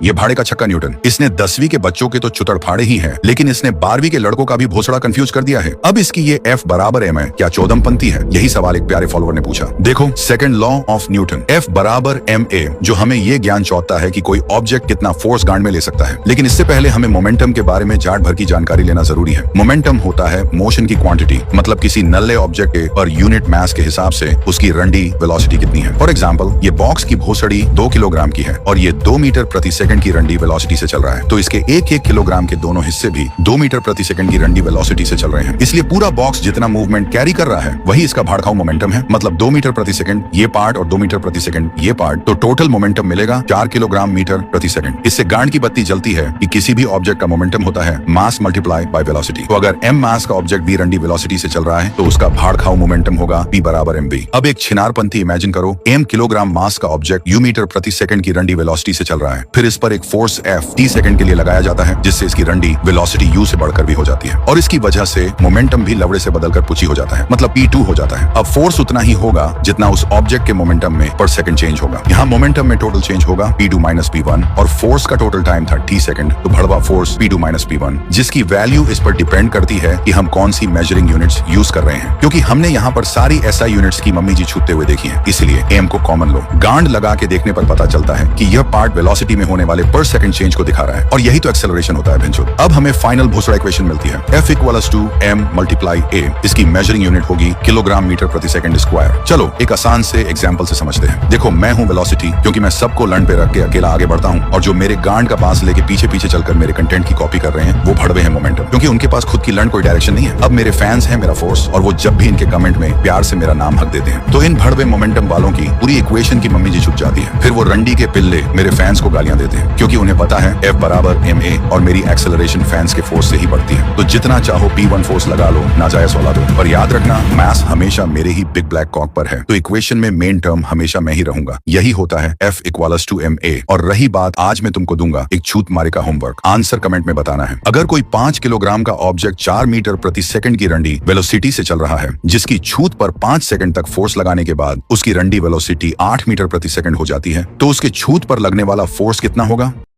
ये भाड़े का छक्का न्यूटन। इसने 10वीं के बच्चों के तो चुतड़ फाड़े ही हैं, लेकिन इसने 12वीं के लड़कों का भी भोसड़ा कंफ्यूज कर दिया है। अब इसकी ये F बराबर m है, क्या चौदमपंथी है? यही सवाल एक प्यारे फॉलोअर ने पूछा। देखो, second law of Newton, F बराबर ma, जो हमें ये ज्ञान चौथा है कि कोई ऑब्जेक्ट कितना फोर्स गांड में ले सकता है। लेकिन इससे पहले हमें मोमेंटम के बारे में जाट भर की जानकारी लेना जरूरी है। मोमेंटम होता है मोशन की क्वांटिटी, मतलब किसी नल्ले ऑब्जेक्ट के पर यूनिट मास के हिसाब से उसकी रंडी वेलोसिटी कितनी है। फॉर एग्जाम्पल, ये बॉक्स की भोसड़ी 2 किलोग्राम की है और ये 2 मीटर प्रति सेकंड की रंडी वेलोसिटी से चल रहा है, तो इसके 1-1 किलोग्राम के दोनों हिस्से भी 2 मीटर प्रति सेकंड की रंडी वेलोसिटी से चल रहे हैं। इसलिए पूरा बॉक्स जितना मूवमेंट कैरी कर रहा है वही इसका भाड़खाऊ मोमेंटम है, मतलब 2 मीटर प्रति सेकंड ये पार्ट और 2 मीटर प्रति सेकंड ये पार्ट, तो टोटल मोमेंटम मिलेगा 4 किलोग्राम मीटर प्रति सेकंड। इससे गांड की बत्ती जलती है कि किसी भी ऑब्जेक्ट का मोमेंटम होता है मास मल्टीप्लाई बाय वेलोसिटी। तो अगर m मास का ऑब्जेक्ट भी रंडी वेलोसिटी से चल रहा है तो उसका भाड़खाऊ मोमेंटम होगा p बराबर mv। अब एक छिनारपंथी इमेजिन करो, m किलोग्राम मास का ऑब्जेक्ट u मीटर प्रति सेकंड की रंडी वेलोसिटी से चल रहा है, फिर इस पर एक फोर्स F t सेकंड के लिए लगाया जाता है, जिससे इसकी रंडी वेलोसिटी u से बढ़कर भी हो जाती है और इसकी वजह से मोमेंटम भी लवड़े से बदलकर पुची हो जाता है, मतलब p2 हो जाता है। अब फोर्स उतना ही होगा जितना उस ऑब्जेक्ट के मोमेंटम में पर सेकंड चेंज होगा। यहाँ मोमेंटम में टोटल चेंज होगा p2 माइनस p1 और फोर्स का टोटल टाइम था t सेकंड, तो भड़वा फोर्स p2 माइनस p1, जिसकी वैल्यू इस पर डिपेंड करती है कि हम कौन सी मेजरिंग यूनिट्स यूज कर रहे हैं। क्योंकि हमने यहाँ पर सारी SI यूनिट्स की मम्मी जी छूटते हुए देखी है, इसलिए m को कॉमन लो। गांड लगा के देखने पर पता चलता है कि यह पार्ट वेलोसिटी में होने वाले पर सेकंड चेंज को दिखा रहा है और यही तो एक्सेलरेशन होता है भेंचो। अब हमें फाइनल भोसड़ा इक्वेशन मिलती है, F equals to m multiply a। इसकी मेजरिंग यूनिट होगी किलोग्राम मीटर प्रति सेकंड स्क्वायर। चलो एक आसान से एग्जांपल से समझते हैं। देखो, मैं हूँ वेलोसिटी, क्योंकि मैं सबको लंड पे रख के अकेला आगे बढ़ता हूँ, और जो मेरे गांड का पास लेके पीछे पीछे चलकर मेरे कंटेंट की कॉपी कर रहे हैं वो भड़वे हैं मोमेंटम, क्योंकि उनके पास खुद की लंड कोई डायरेक्शन नहीं है। अब मेरे फैंस हैं मेरा फोर्स, और वो जब भी इनके कमेंट में प्यार से मेरा नाम हक देते हैं तो इन भड़वे मोमेंटम वालों की पूरी इक्वेशन की मम्मी जी छुट जाती है। फिर वो रंडी के पिल्ले मेरे फैंस को गालियां देते हैं, क्योंकि उन्हें पता है F बराबर ma और मेरी एक्सेलरेशन फैंस के फोर्स से ही बढ़ती है। तो जितना चाहो P1 फोर्स लगा लो, नाजायज वाला दो, और याद रखना मास हमेशा मेरे ही बिग ब्लैक कॉक पर है, तो इक्वेशन में मेन टर्म हमेशा मैं ही रहूंगा। यही होता है F इक्वल्स टू ma। और रही बात, आज मैं तुमको दूंगा एक छूत मारे का होमवर्क, आंसर कमेंट में बताना है। अगर कोई 5 किलोग्राम का ऑब्जेक्ट 4 मीटर प्रति सेकंड की रंडी वेलोसिटी से चल रहा है, जिसकी छूत पर 5 सेकंड तक फोर्स लगाने के बाद उसकी रंडी वेलोसिटी 8 मीटर प्रति सेकंड हो जाती है, तो उसके छूत पर लगने वाला फोर्स कितना होगा?